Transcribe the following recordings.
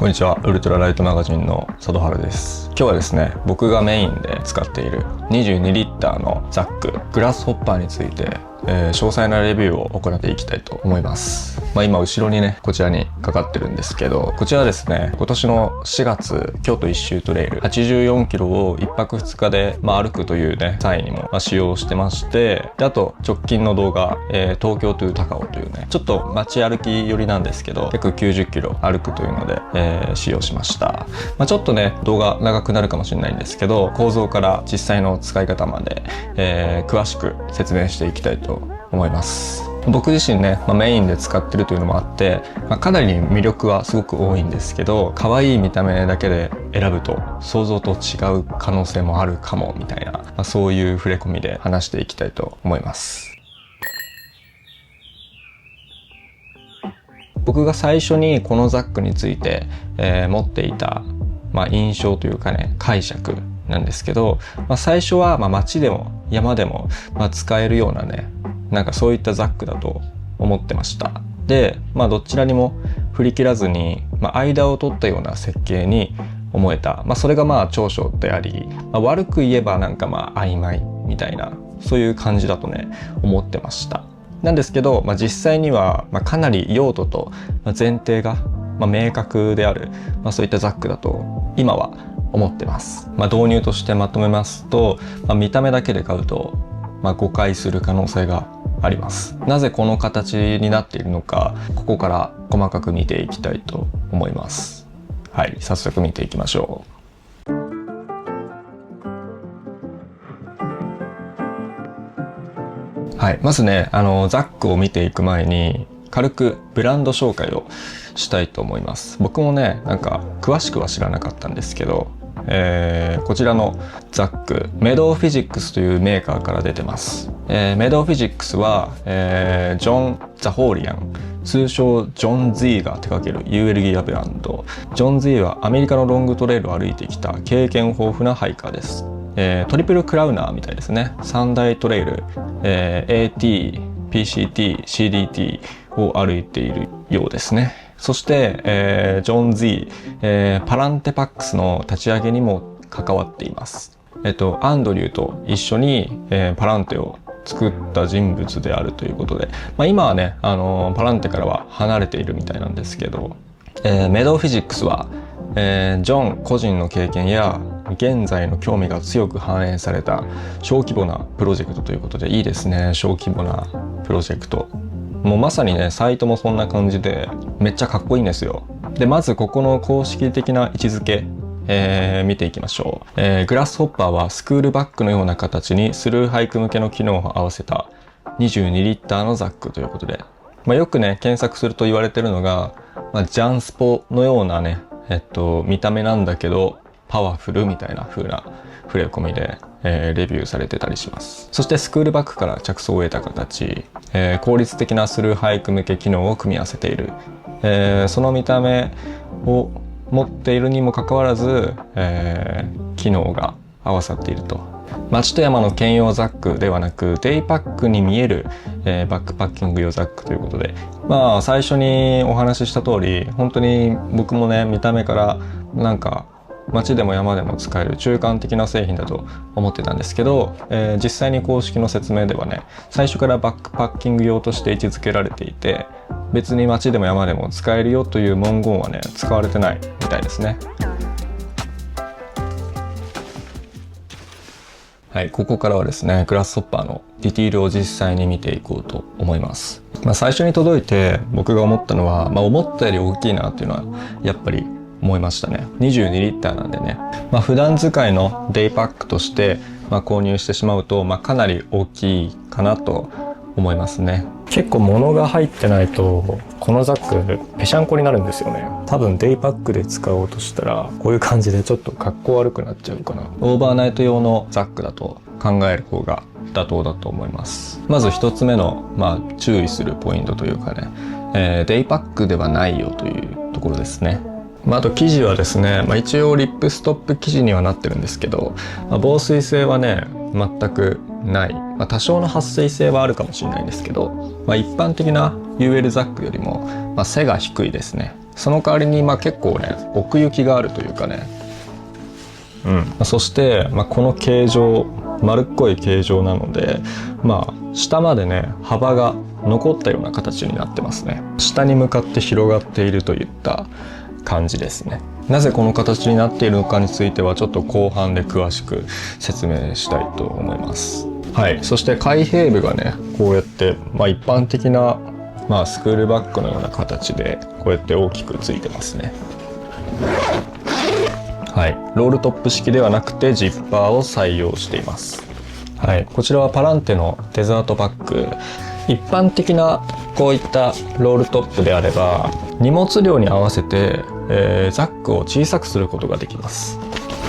こんにちは。ウルトラライトマガジンの佐渡原です。今日はですね、僕がメインで使っている22リッターのザックグラスホッパーについて、詳細なレビューを行っていきたいと思います。今後ろにね、こちらにかかってるんですけど、こちらはですね、今年の4月京都一周トレイル84キロを1泊2日で、歩くというね際にも、使用してまして、であと直近の動画、東京トゥ高尾というね、ちょっと街歩き寄りなんですけど、約90キロ歩くというので、使用しました。ちょっとね動画長くなるかもしれないんですけど、構造から実際の使い方まで、詳しく説明していきたいと思います。僕自身ね、メインで使ってるというのもあって、かなり魅力はすごく多いんですけど、可愛い見た目だけで選ぶと想像と違う可能性もあるかもみたいな、そういう触れ込みで話していきたいと思います。僕が最初にこのザックについて、持っていた、印象というかね、解釈なんですけど、最初は街でも山でも、使えるようなね、なんかそういったザックだと思ってました。で、どちらにも振り切らずに、間を取ったような設計に思えた。それが長所であり、悪く言えばなんか曖昧みたいな、そういう感じだとね、思ってました。なんですけど、実際には、かなり用途と前提が、明確である、そういったザックだと今は思ってます。導入としてまとめますと、見た目だけで買うと、誤解する可能性があります。なぜこの形になっているのか、ここから細かく見ていきたいと思います。はい、早速見ていきましょう。はい、まずね、ザックを見ていく前に軽くブランド紹介をしたいと思います。僕もね、なんか詳しくは知らなかったんですけど、こちらのザックメドウフィジックスというメーカーから出てます。メドウフィジックスは、ジョン・ザホーリアン、通称ジョン・ズィーが手掛ける UL ギアブランド。ジョン・ズィーはアメリカのロングトレイルを歩いてきた経験豊富なハイカーです。トリプルクラウナーみたいですね。3大トレイル、AT、PCT、CDT を歩いているようですね。そして、ジョン Z、パランテパックスの立ち上げにも関わっています。アンドリューと一緒に、パランテを作った人物であるということで、今はね、パランテからは離れているみたいなんですけど、メドウフィジックスは、ジョン個人の経験や現在の興味が強く反映された小規模なプロジェクトということで、いいですね、小規模なプロジェクト。もうまさにね、サイトもそんな感じでめっちゃかっこいいんですよ。で、まずここの公式的な位置づけ、見ていきましょう。グラスホッパーはスクールバッグのような形にスルーハイク向けの機能を合わせた22リッターのザックということで、よくね検索すると言われてるのが、ジャンスポのようなね、見た目なんだけどパワフルみたいな風な触れ込みで、レビューされてたりします。そしてスクールバッグから着想を得た形、効率的なスルーハイク向け機能を組み合わせている、その見た目を持っているにもかかわらず、機能が合わさっていると。街と山の兼用ザックではなく、デイパックに見える、バックパッキング用ザックということで、最初にお話しした通り、本当に僕もね、見た目からなんか街でも山でも使える中間的な製品だと思ってたんですけど、実際に公式の説明ではね、最初からバックパッキング用として位置づけられていて、別に街でも山でも使えるよという文言はね、使われてないみたいですね。はい、ここからはですね、グラスホッパーのディティールを実際に見ていこうと思います。最初に届いて僕が思ったのは、思ったより大きいなっていうのはやっぱり思いましたね。22リッターなんでね、普段使いのデイパックとして、購入してしまうと、かなり大きいかなと思いますね。結構物が入ってないとこのザックぺしゃんこになるんですよね。多分デイパックで使おうとしたらこういう感じでちょっと格好悪くなっちゃうかな。オーバーナイト用のザックだと考える方が妥当だと思います。まず一つ目の、注意するポイントというかね、デイパックではないよというところですね。あと生地はですね、一応リップストップ生地にはなってるんですけど、防水性はね全くない、多少の撥水性はあるかもしれないんですけど、一般的な UL ザックよりも、背が低いですね。その代わりに結構ね奥行きがあるというかね、そして、この形状丸っこい形状なので、下までね幅が残ったような形になってますね。下に向かって広がっているといった感じですね。なぜこの形になっているのかについてはちょっと後半で詳しく説明したいと思います。はい、そして開閉部がねこうやって、一般的な、スクールバッグのような形でこうやって大きくついてますね。はい、ロールトップ式ではなくてジッパーを採用しています。はい、こちらはパランテのデザートバッグ。一般的なこういったロールトップであれば荷物量に合わせて、ザックを小さくすることができます。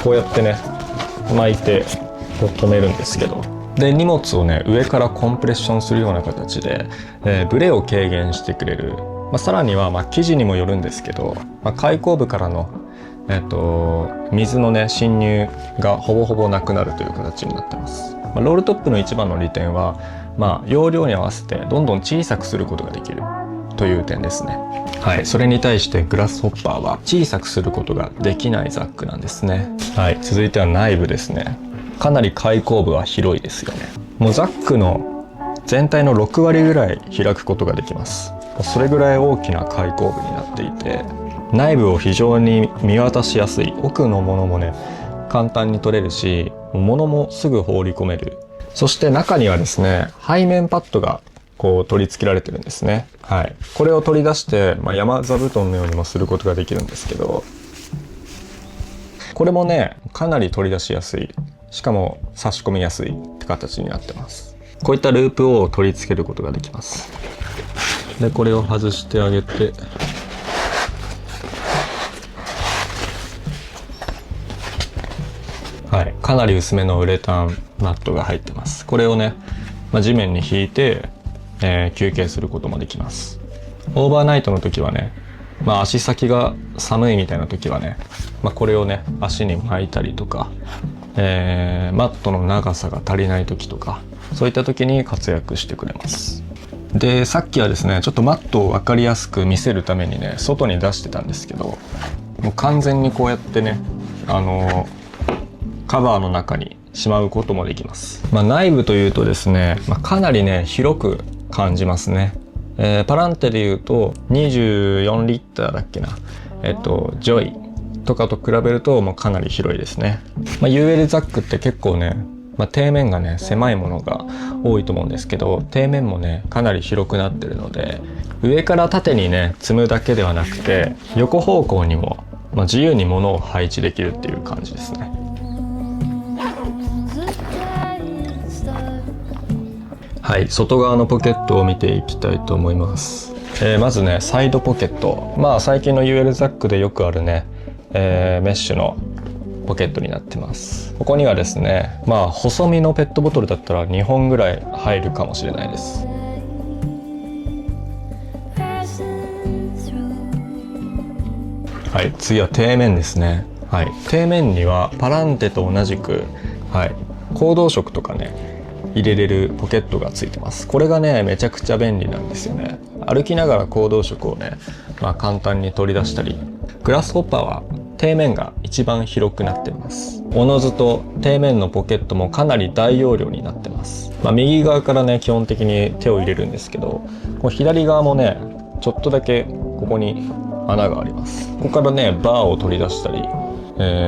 こうやってね巻いて留めるんですけど、で荷物をね上からコンプレッションするような形で、ブレを軽減してくれる。さらには生地にもよるんですけど、開口部からの水のね侵入がほぼほぼなくなるという形になってます。ロールトップの一番の利点は、容量に合わせてどんどん小さくすることができるという点ですね。はい、それに対してグラスホッパーは小さくすることができないザックなんですね。はい、続いては内部ですね。かなり開口部は広いですよね。もうザックの全体の6割ぐらい開くことができます。それぐらい大きな開口部になっていて、内部を非常に見渡しやすい。奥のものもね簡単に取れるし、物もすぐ放り込める。そして中にはですね背面パッドがこう取り付けられてるんですね。はい、これを取り出して、山座布団のようにもすることができるんですけど、これもねかなり取り出しやすい、しかも差し込みやすいって形になってます。こういったループを取り付けることができます。でこれを外してあげて、はい、かなり薄めのウレタンマットが入ってます。これをね、地面に引いて、休憩することもできます。オーバーナイトの時はね、足先が寒いみたいな時はね、これをね足に巻いたりとか、マットの長さが足りない時とか、そういった時に活躍してくれます。でさっきはですねちょっとマットを分かりやすく見せるためにね外に出してたんですけど、もう完全にこうやってねカバーの中にしまうこともできます。内部というとですね、かなりね広く感じますね。パランテでいうと24リッターだっけな、ジョイとかと比べるともうかなり広いですね。UL ザックって結構ね、底面がね狭いものが多いと思うんですけど、底面もねかなり広くなってるので、上から縦にね積むだけではなくて横方向にも、自由に物を配置できるっていう感じですね。はい、外側のポケットを見ていきたいと思います。まずねサイドポケット、最近の UL ザックでよくあるね、メッシュのポケットになってます。ここにはですね、細身のペットボトルだったら2本ぐらい入るかもしれないです。はい、次は底面ですね。はい、底面にはパランテと同じく、行動食とかね入れれるポケットがついてます。これがねめちゃくちゃ便利なんですよね。歩きながら行動食をね、簡単に取り出したり。グラスホッパーは底面が一番広くなっています。おのずと底面のポケットもかなり大容量になってます。右側からね基本的に手を入れるんですけど、この左側もねちょっとだけここに穴があります。ここからねバーを取り出したり、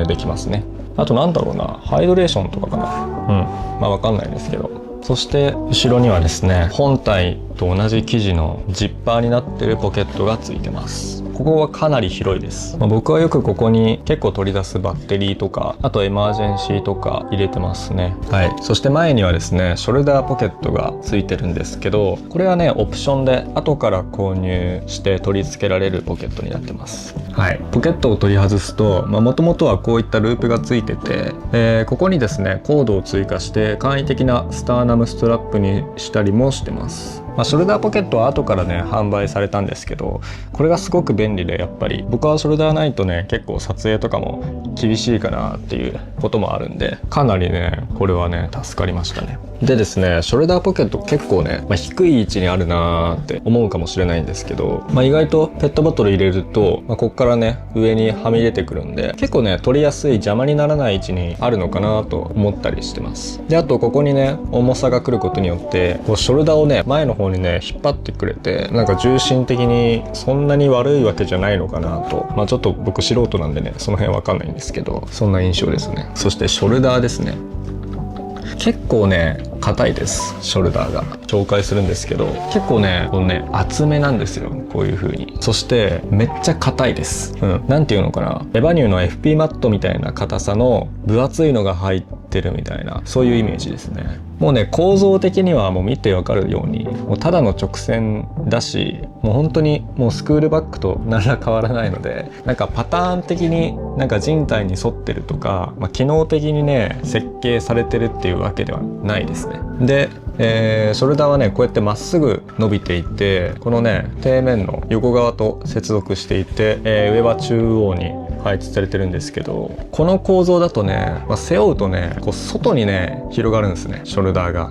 できますね。あとなんだろうな、ハイドレーションとかかな、わかんないですけど。そして後ろにはですね本体と同じ生地のジッパーになっているポケットがついてます。ここはかなり広いです。僕はよくここに結構取り出すバッテリーとか、あとエマージェンシーとか入れてますね。はい、そして前にはですねショルダーポケットがついてるんですけど、これはねオプションで後から購入して取り付けられるポケットになってます。はい、ポケットを取り外すともともとはこういったループがついてて、ここにですねコードを追加して簡易的なスターナムストラップにしたりもしてます。ショルダーポケットは後からね販売されたんですけど、これがすごく便利で、やっぱり僕はショルダーないとね結構撮影とかも厳しいかなっていうこともあるんで、かなりねこれはね助かりましたね。でですね、ショルダーポケット結構ね、低い位置にあるなーって思うかもしれないんですけど、意外とペットボトル入れると、ここからね上にはみ出てくるんで、結構ね取りやすい、邪魔にならない位置にあるのかなと思ったりしてます。であとここにね重さが来ることによって、こうショルダーをね前の方にね引っ張ってくれて、なんか重心的にそんなに悪いわけじゃないのかなと、ちょっと僕素人なんでねその辺わかんないんですけど、そんな印象ですね。そしてショルダーですね。結構ね硬いです。ショルダーが紹介するんですけど、結構ねこのね厚めなんですよ、こういう風に。そしてめっちゃ硬いです。なんていうのかな、エバニューの FP マットみたいな硬さの分厚いのが入ってるみたいな、そういうイメージですね。もうね構造的にはもう見てわかるように、もうただの直線だし、もう本当にもうスクールバッグと何ら変わらないので、なんかパターン的になんか人体に沿ってるとか、機能的にね設計されてるっていうわけではないですね。でショルダーはねこうやってまっすぐ伸びていて、このね底面の横側と接続していて、上は中央に配置されてるんですけど、この構造だとね、背負うとねこう外にね広がるんですね、ショルダーが。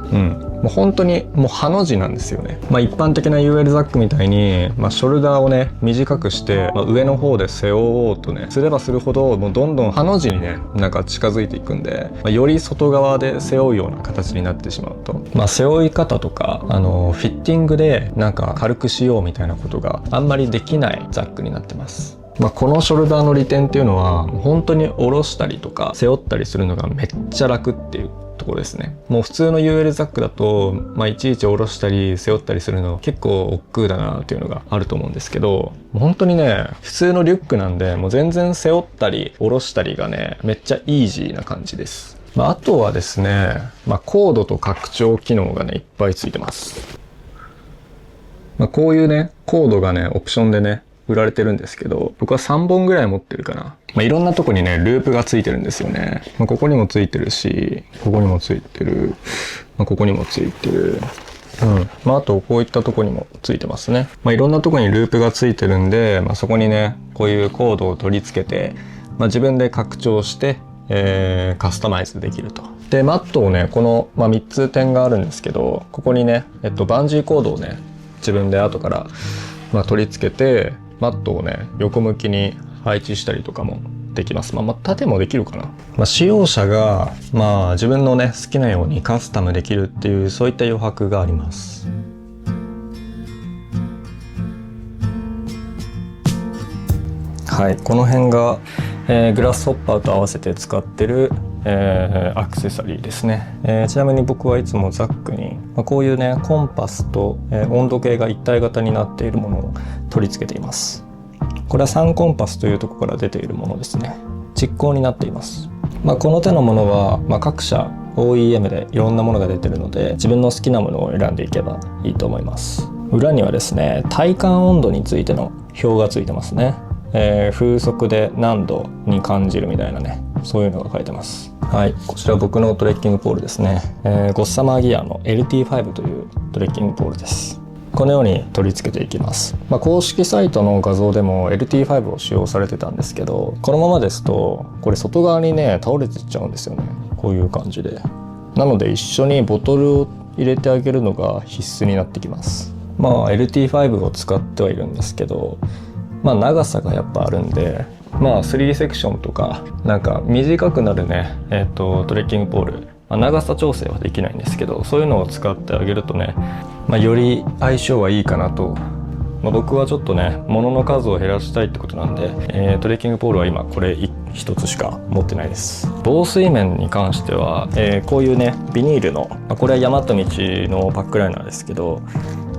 もう本当にもうハの字なんですよね。一般的な UL ザックみたいに、ショルダーをね短くして、上の方で背負おうとねすればするほど、もうどんどんハの字にねなんか近づいていくんで、より外側で背負うような形になってしまうと、背負い方とかフィッティングでなんか軽くしようみたいなことがあんまりできないザックになってます。このショルダーの利点っていうのは、本当に下ろしたりとか背負ったりするのがめっちゃ楽っていうところですね。もう普通の UL ザックだと、いちいち下ろしたり背負ったりするの結構億劫だなっていうのがあると思うんですけど、本当にね普通のリュックなんで、もう全然背負ったり下ろしたりがねめっちゃイージーな感じです。あとはですね、コードと拡張機能がねいっぱいついてます。こういうねコードがねオプションでね売られてるんですけど、僕は3本ぐらい持ってるかな。いろんなとこにねループがついてるんですよね。ここにもついてるし、ここにもついてる、ここにもついてる、あとこういったとこにもついてますね。いろんなとこにループがついてるんで、そこにねこういうコードを取り付けて、自分で拡張して、カスタマイズできると。でマットをねこの、3つ点があるんですけど、ここにね、バンジーコードをね自分で後から、取り付けて、マットをね横向きに配置したりとかもできます。縦もできるかな。使用者が自分のね好きなようにカスタムできるっていう、そういった余白があります。はい、この辺が、グラスホッパーと合わせて使ってる、アクセサリーですね。ちなみに僕はいつもザックに、こういうねコンパスと、温度計が一体型になっているものを取り付けています。これは3コンパスというところから出ているものですね。実行になっています。この手のものは、各社 OEM でいろんなものが出ているので、自分の好きなものを選んでいけばいいと思います。裏にはですね、体感温度についての表がついてますね。風速で何度に感じるみたいなね、そういうのが書いてます。はい、こちら僕のトレッキングポールですね。ゴッサマーギアの LT5 というトレッキングポールです。このように取り付けていきます。公式サイトの画像でも LT5 を使用されてたんですけど、このままですとこれ外側にね倒れていっちゃうんですよね。こういう感じで。なので一緒にボトルを入れてあげるのが必須になってきます。LT5 を使ってはいるんですけど、長さがやっぱあるんで、3セクションとかなんか短くなるね、トレッキングポール、長さ調整はできないんですけど、そういうのを使ってあげるとね、より相性はいいかなと。僕はちょっとね物の数を減らしたいってことなんで、トレッキングポールは今これ一つしか持ってないです。防水面に関しては、こういうねビニールの、これはヤマト道のパックライナーですけど、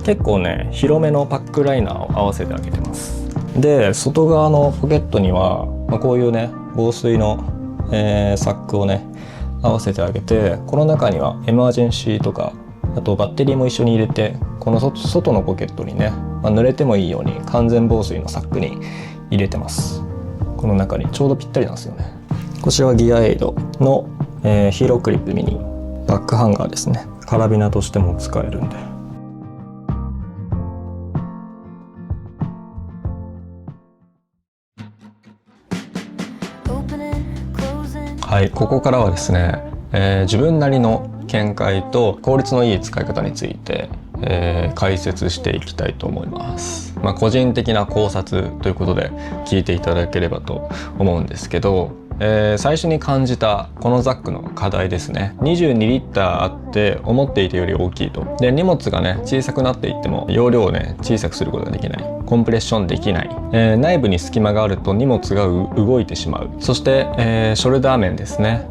結構ね広めのパックライナーを合わせてあげてます。で外側のポケットには、こういうね防水の、サックをね合わせてあげて、この中にはエマージェンシーとか、あとバッテリーも一緒に入れて、この外のポケットにね、濡れてもいいように完全防水のサックに入れてます。この中にちょうどぴったりなんですよね。こちらはギアエイドの、ヒーロークリップミニバックハンガーですね。カラビナとしても使えるんで。はい、ここからはですね、自分なりの見解と効率のいい使い方について、解説していきたいと思います。個人的な考察ということで聞いていただければと思うんですけど、最初に感じたこのザックの課題ですね。22リッターあって思っていたより大きいと。で、荷物がね小さくなっていっても容量をね小さくすることができない。コンプレッションできない。内部に隙間があると荷物が動いてしまう。そして、ショルダー面ですね。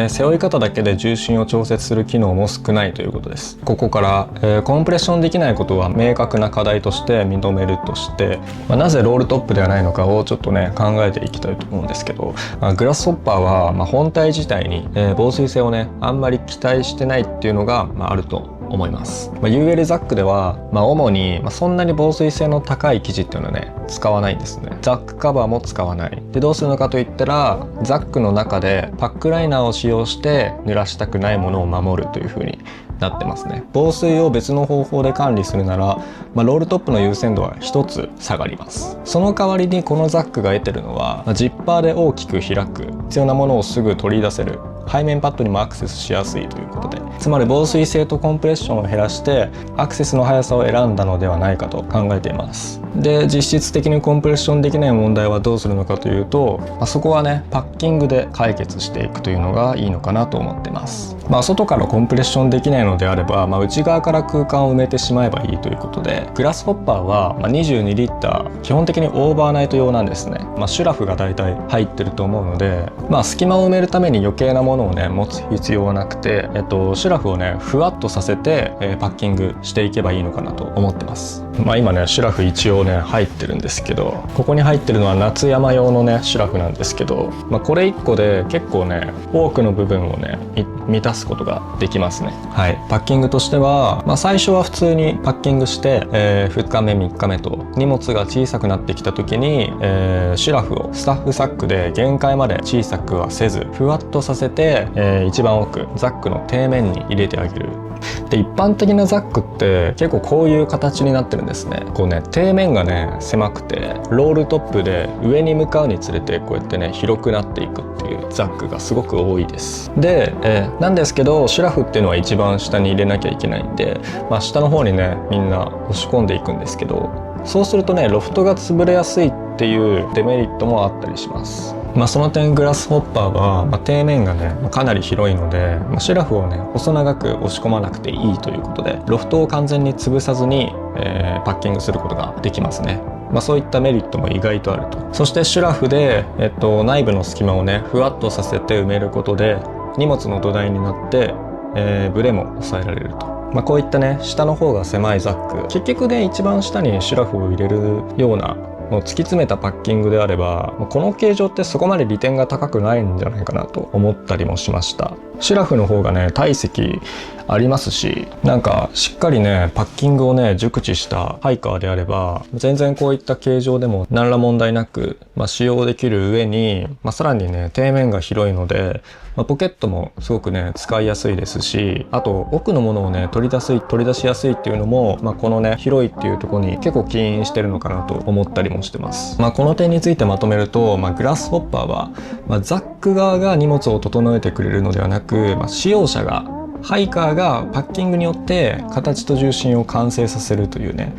背負い方だけで重心を調節する機能も少ないということです。ここから、コンプレッションできないことは明確な課題として認めるとして、なぜロールトップではないのかをちょっとね考えていきたいと思うんですけど、グラスホッパーは、本体自体に、防水性をねあんまり期待してないっていうのが、あると思います。UL ザックでは、主に、そんなに防水性の高い生地っていうのはね使わないんですね。ザックカバーも使わない。でどうするのかといったら、ザックの中でパックライナーを使用して濡らしたくないものを守るという風になってますね。防水を別の方法で管理するなら、ロールトップの優先度は一つ下がります。その代わりにこのザックが得てるのは、ジッパーで大きく開く、必要なものをすぐ取り出せる、背面パッドにもアクセスしやすいということで、つまり防水性とコンプレッションを減らしてアクセスの速さを選んだのではないかと考えています。で、実質的にコンプレッションできない問題はどうするのかというと、そこはねパッキングで解決していくというのがいいのかなと思ってます。外からコンプレッションできないのであれば、内側から空間を埋めてしまえばいいということで、グラスホッパーは22リッター基本的にオーバーナイト用なんですね。シュラフがだいたい入ってると思うので、隙間を埋めるために余計なものをね持つ必要はなくて、シュラフをねふわっとさせて、パッキングしていけばいいのかなと思ってます。今ねシュラフ一応ね入ってるんですけど、ここに入ってるのは夏山用のねシュラフなんですけど、これ1個で結構ね多くの部分をね満たすことができますね。はい、パッキングとしては、最初は普通にパッキングして、2日目3日目と荷物が小さくなってきた時に、シュラフをスタッフサックで限界まで小さくはせずふわっとさせて、一番奥ザックの底面に入れてあげる。で、一般的なザックって結構こういう形になってるんですね。こうね底面がね狭くて、ロールトップで上に向かうにつれてこうやってね広くなっていくっていうザックがすごく多いです。で、なんですけどシュラフっていうのは一番下に入れなきゃいけないんで、下の方にねみんな押し込んでいくんですけど、そうするとねロフトが潰れやすいっていうデメリットもあったりします。その点グラスホッパーは、底面がねかなり広いので、シュラフをね細長く押し込まなくていいということで、ロフトを完全に潰さずに、パッキングすることができますね。そういったメリットも意外とあると。そしてシュラフで、内部の隙間をねふわっとさせて埋めることで荷物の土台になって、ブレも抑えられると。こういったね下の方が狭いザック、結局ね一番下にシュラフを入れるような突き詰めたパッキングであれば、この形状ってそこまで利点が高くないんじゃないかなと思ったりもしました。シュラフの方がね体積ありますし、しっかりねパッキングをね熟知したハイカーであれば全然こういった形状でも何ら問題なく、使用できる上に、さらにね底面が広いので、ポケットもすごくね使いやすいですし、あと奥のものをね取り出しやすいっていうのも、このね広いっていうところに結構起因してるのかなと思ったりもしてます。この点についてまとめると、グラスホッパーは、ザック側が荷物を整えてくれるのではなく、使用者がハイカーがパッキングによって形と重心を完成させるというね、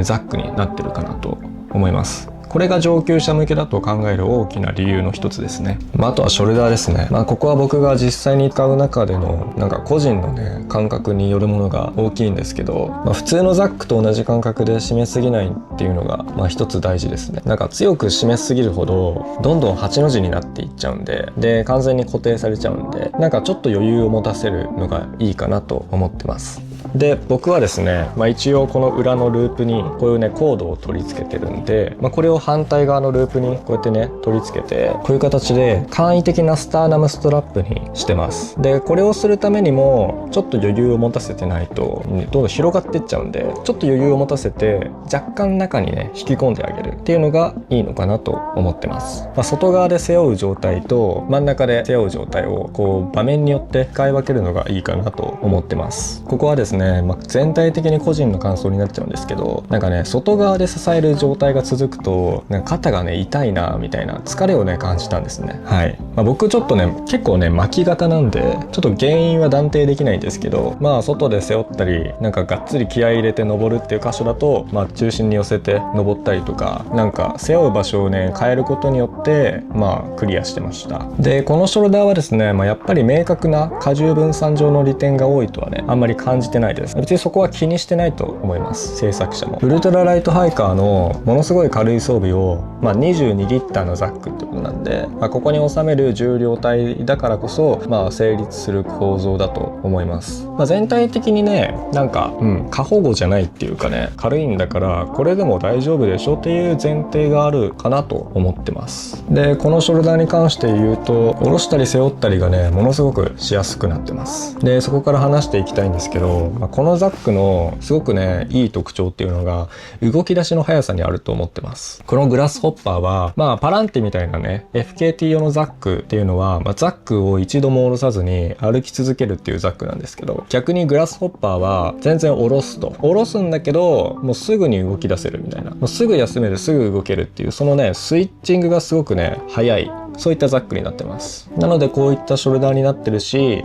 ザックになってるかなと思います。これが上級者向けだと考える大きな理由の一つですね。あとはショルダーですね。ここは僕が実際に使う中での個人のね感覚によるものが大きいんですけど、普通のザックと同じ感覚で締めすぎないっていうのが一つ大事ですね。強く締めすぎるほどどんどん8の字になっていっちゃうんで、完全に固定されちゃうんで、ちょっと余裕を持たせるのがいいかなと思ってます。で、僕はですね、一応この裏のループにこういうねコードを取り付けてるんで、これを反対側のループにこうやってね取り付けて、こういう形で簡易的なスターナムストラップにしてます。で、これをするためにもちょっと余裕を持たせてないとどんどん広がっていっちゃうんで、ちょっと余裕を持たせて若干中にね引き込んであげるっていうのがいいのかなと思ってます。外側で背負う状態と真ん中で背負う状態をこう場面によって使い分けるのがいいかなと思ってます。ここはですねね、全体的に個人の感想になっちゃうんですけど、なんかね外側で支える状態が続くとなんか肩がね痛いなみたいな疲れをね感じたんですね。はい、僕ちょっとね結構ね巻き型なんでちょっと原因は断定できないんですけど、外で背負ったりなんかがっつり気合い入れて登るっていう箇所だと、中心に寄せて登ったりとか、なんか背負う場所をね変えることによってクリアしてました。でこのショルダーはですね、やっぱり明確な荷重分散上の利点が多いとはねあんまり感じてないです。別にそこは気にしてないと思います、制作者も。ウルトラライトハイカーのものすごい軽い装備を、22リッターのザックってことなんで、ここに収める重量帯だからこそ、成立する構造だと思います。全体的にねなんか、過保護じゃないっていうかね、軽いんだからこれでも大丈夫でしょっていう前提があるかなと思ってます。でこのショルダーに関して言うと、下ろしたり背負ったりがねものすごくしやすくなってます。でそこから話していきたいんですけど、このザックのすごくねいい特徴っていうのが動き出しの速さにあると思ってます。このグラスホッパーはパランティみたいなね FKT 用のザックっていうのは、ザックを一度も下ろさずに歩き続けるっていうザックなんですけど、逆にグラスホッパーは全然下ろすんだけどもうすぐに動き出せるみたいな、もうすぐ休めるすぐ動けるっていう、そのねスイッチングがすごくね速い、そういったザックになってます。なのでこういったショルダーになってるし、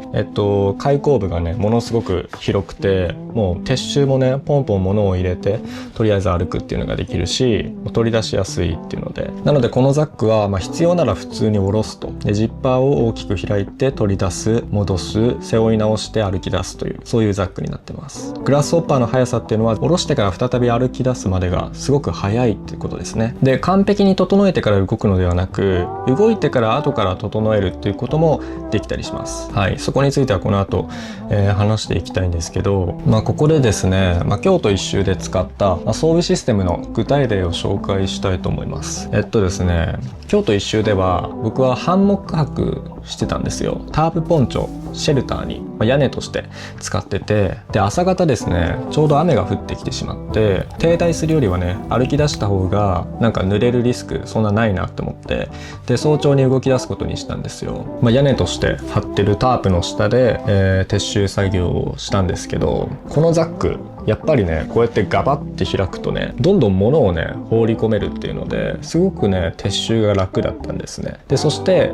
開口部がねものすごく広くて、もう撤収もねポンポン物を入れてとりあえず歩くっていうのができるし、取り出しやすいっていうので、なのでこのザックは必要なら普通に下ろすと、でジッパーを大きく開いて取り出す、戻す、背負い直して歩き出すという、そういうザックになってます。グラスホッパーの速さっていうのは下ろしてから再び歩き出すまでがすごく速いっていうことですね。で完璧に整えてから動くのではなく、動いてから後から整えるっていうこともできたりします。はい、そこについてはこの後、話していきたいんですけど、ここでですね、京都一周で使った装備システムの具体例を紹介したいと思います。ですね、京都一周では僕はハンモック泊してたんですよ。タープポンチョシェルターに屋根として使ってて、で朝方ですねちょうど雨が降ってきてしまって、停滞するよりはね歩き出した方がなんか濡れるリスクそんなないなって思って、で早朝に動き出すことにしたんですよ。屋根として張ってるタープの下で、撤収作業をしたんですけど、このザックやっぱりねこうやってガバッて開くとねどんどん物をね放り込めるっていうのですごくね撤収が楽だったんですね。でそして、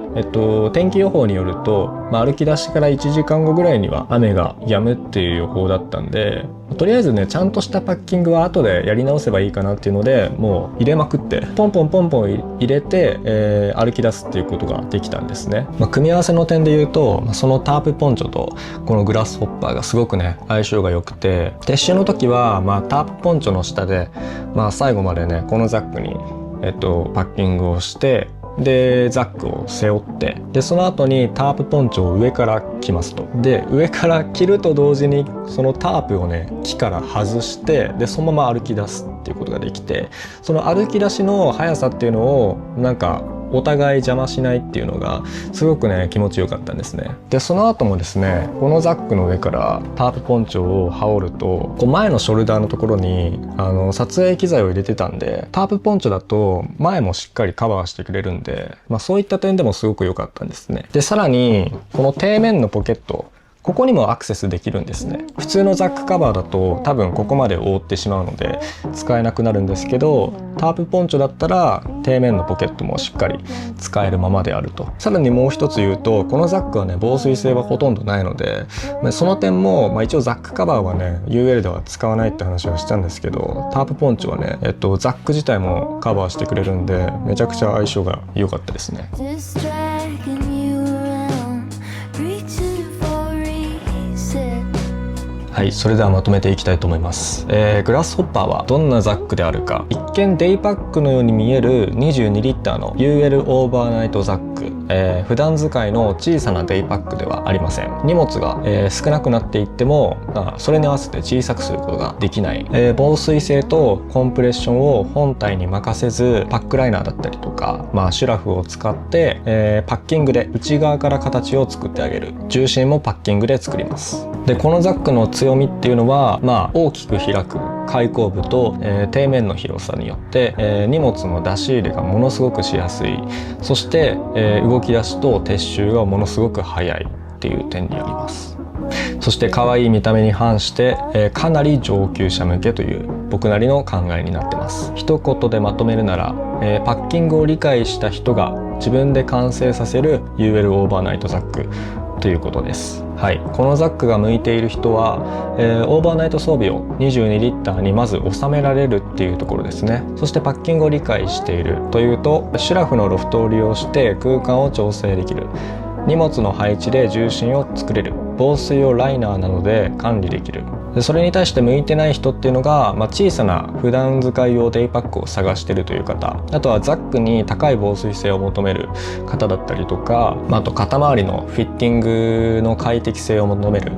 天気予報によると、歩き出しから1時間後ぐらいには雨が止むっていう予報だったんで、とりあえずねちゃんとしたパッキングは後でやり直せばいいかなっていうので、もう入れまくってポンポンポンポン入れて、歩き出すっていうことができたんですね。組み合わせの点で言うと、そのタープポンチョとこのグラスホッパーがすごくね相性が良くて、撤収の時は、タープポンチョの下で、最後までねこのザックに、パッキングをして、でザックを背負って、でその後にタープポンチョを上から着ますと。で上から着ると同時にそのタープをね木から外して、でそのまま歩き出すっていうことができて、その歩き出しの速さっていうのをなんかお互い邪魔しないっていうのがすごくね気持ちよかったんですね。でその後もですねこのザックの上からタープポンチョを羽織ると、こう前のショルダーのところに撮影機材を入れてたんで、タープポンチョだと前もしっかりカバーしてくれるんで、そういった点でもすごく良かったんですね。でさらにこの底面のポケット、ここにもアクセスできるんですね。普通のザックカバーだと多分ここまで覆ってしまうので使えなくなるんですけど、タープポンチョだったら底面のポケットもしっかり使えるままであると。さらにもう一つ言うと、このザックはね防水性はほとんどないので、その点も、一応ザックカバーはね UL では使わないって話はしたんですけど、タープポンチョはね、ザック自体もカバーしてくれるんでめちゃくちゃ相性が良かったですね。はい、それではまとめていきたいと思います。グラスホッパーはどんなザックであるか。一見デイパックのように見える22リッターの UL オーバーナイトザック。普段使いの小さなデイパックではありません。荷物が、少なくなっていっても、それに合わせて小さくすることができない。防水性とコンプレッションを本体に任せず、パックライナーだったりとか、シュラフを使って、パッキングで内側から形を作ってあげる。重心もパッキングで作ります。でこのザックの強みっていうのは、大きく開く開口部と、底面の広さによって、荷物の出し入れがものすごくしやすい。そして、動き出しと撤収がものすごく速いっていう点にあります。そして可愛い見た目に反して、かなり上級者向けという僕なりの考えになってます。一言でまとめるなら、パッキングを理解した人が自分で完成させる UL オーバーナイトザックということです。はい、このザックが向いている人は、オーバーナイト装備を22リッターにまず収められるっていうところですね。そしてパッキングを理解しているというと、シュラフのロフトを利用して空間を調整できる、荷物の配置で重心を作れる、防水用ライナーなどで管理できる。でそれに対して向いてない人っていうのが、小さな普段使い用デイパックを探してるという方、あとはザックに高い防水性を求める方だったりとか、あと肩周りのフィッティングの快適性を求める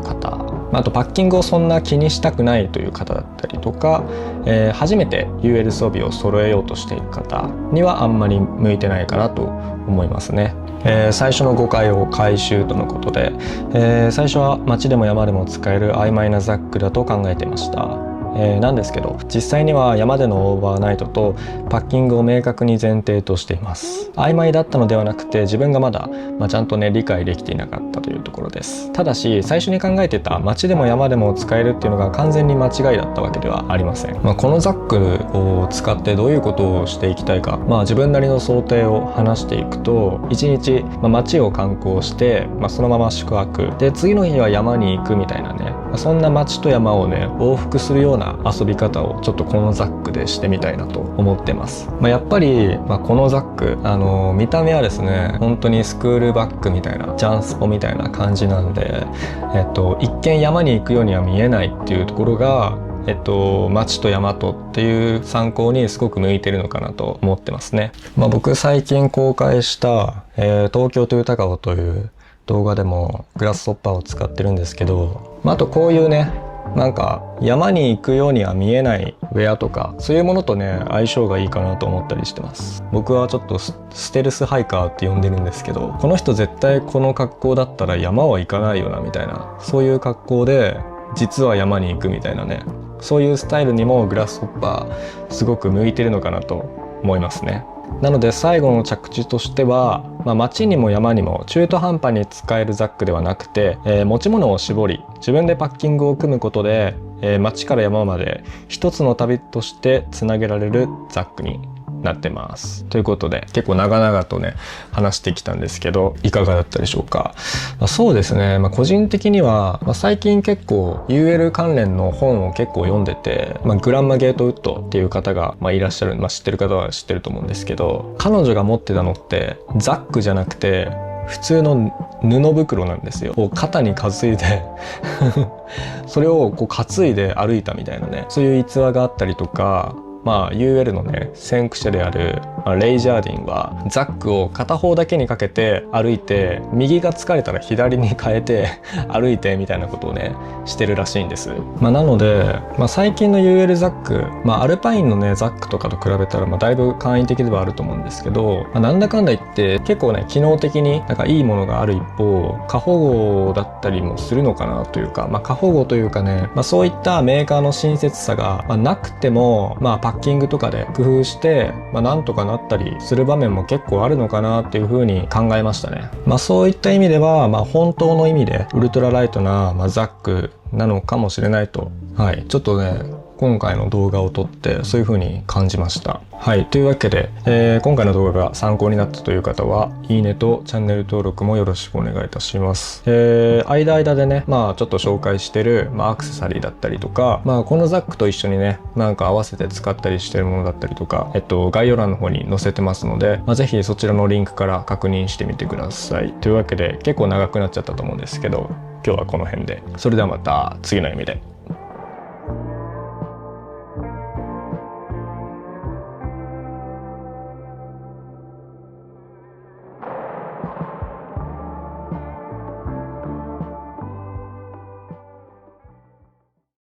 方、あとパッキングをそんな気にしたくないという方だったりとか、初めて UL 装備を揃えようとしている方にはあんまり向いてないかなと思いますね。最初の誤解を回収とのことで、最初は街でも山でも使える曖昧なザックだと考えていました。なんですけど、実際には山でのオーバーナイトとパッキングを明確に前提としています。曖昧だったのではなくて、自分がまだ、ちゃんとね理解できていなかったというところです。ただし最初に考えてた街でも山でも使えるっていうのが完全に間違いだったわけではありません。このザックを使ってどういうことをしていきたいか、自分なりの想定を話していくと、1日、街を観光して、そのまま宿泊で次の日は山に行くみたいなね、そんな街と山をね往復するような遊び方をちょっとこのザックでしてみたいなと思ってます。やっぱり、このザック見た目はですね、本当にスクールバッグみたいな、ジャンスポみたいな感じなんで、一見山に行くようには見えないっていうところが、街と山とっていう参考にすごく向いてるのかなと思ってますね。僕最近公開した、東京トヨタ川という動画でもグラスホッパーを使ってるんですけど、あとこういうね、山に行くようには見えないウェアとか、そういうものとね相性がいいかなと思ったりしてます。僕はちょっとステルスハイカーって呼んでるんですけど、この人絶対この格好だったら山は行かないよなみたいな、そういう格好で実は山に行くみたいなね、そういうスタイルにもグラスホッパーすごく向いてるのかなと思いますね。なので最後の着地としては、街にも山にも中途半端に使えるザックではなくて、持ち物を絞り自分でパッキングを組むことで、街から山まで一つの旅としてつなげられるザックになってます。ということで結構長々とね話してきたんですけど、いかがだったでしょうか。そうですね、個人的には、最近結構 UL 関連の本を結構読んでて、グランマ・ゲートウッドっていう方が、いらっしゃる、知ってる方は知ってると思うんですけど、彼女が持ってたのってザックじゃなくて普通の布袋なんですよ。肩に担いでそれを担いで歩いたみたいなね、そういう逸話があったりとか、UL のね先駆者であるレイ・ジャーディンはザックを片方だけにかけて歩いて、右が疲れたら左に変えて歩いてみたいなことをねしてるらしいんです。なので、最近の UL ザック、アルパインのねザックとかと比べたらだいぶ簡易的ではあると思うんですけど、なんだかんだ言って結構ね機能的にいいものがある一方、過保護だったりもするのかなというか、過保護というかね、そういったメーカーの親切さが、なくてもパッキングとかで工夫して、なんとかなったりする場面も結構あるのかなっていうふうに考えましたね。そういった意味では、本当の意味でウルトラライトな、ザックなのかもしれないと、ちょっとね今回の動画を撮ってそういう風に感じました。というわけで、今回の動画が参考になったという方はいいねとチャンネル登録もよろしくお願いいたします。間々でねちょっと紹介してる、アクセサリーだったりとか、このザックと一緒にね合わせて使ったりしてるものだったりとか、概要欄の方に載せてますので、ぜひそちらのリンクから確認してみてください。というわけで結構長くなっちゃったと思うんですけど、今日はこの辺で。それではまた次の夢で。